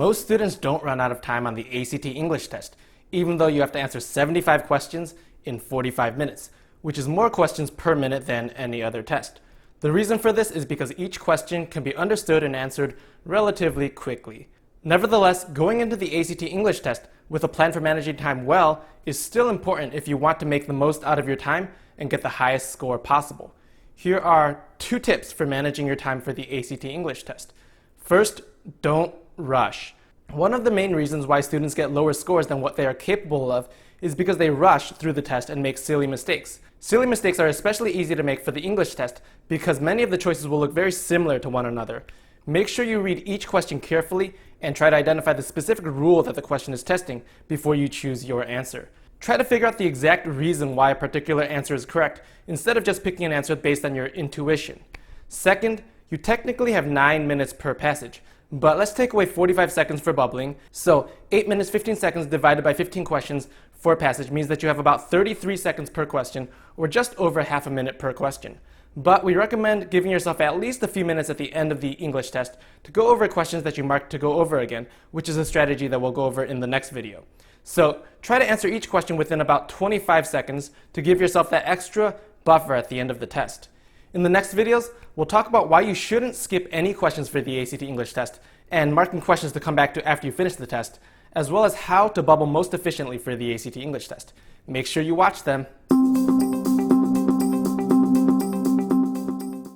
Most students don't run out of time on the ACT English test, even though you have to answer 75 questions in 45 minutes, which is more questions per minute than any other test. The reason for this is because each question can be understood and answered relatively quickly. Nevertheless, going into the ACT English test with a plan for managing time well is still important if you want to make the most out of your time and get the highest score possible. Here are 2 tips for managing your time for the ACT English test. First, don't rush. One of the main reasons why students get lower scores than what they are capable of is because they rush through the test and make silly mistakes. Silly mistakes are especially easy to make for the English test because many of the choices will look very similar to one another. Make sure you read each question carefully and try to identify the specific rule that the question is testing before you choose your answer. Try to figure out the exact reason why a particular answer is correct instead of just picking an answer based on your intuition. Second, you technically have 9 minutes per passage, but let's take away 45 seconds for bubbling. So 8 minutes 15 seconds divided by 15 questions for a passage means that you have about 33 seconds per question, or just over half a minute per question. But we recommend giving yourself at least a few minutes at the end of the English test to go over questions that you marked to go over again, which is a strategy that we'll go over in the next video. So try to answer each question within about 25 seconds to give yourself that extra buffer at the end of the test. In the next videos, we'll talk about why you shouldn't skip any questions for the ACT English test and marking questions to come back to after you finish the test, as well as how to bubble most efficiently for the ACT English test. Make sure you watch them.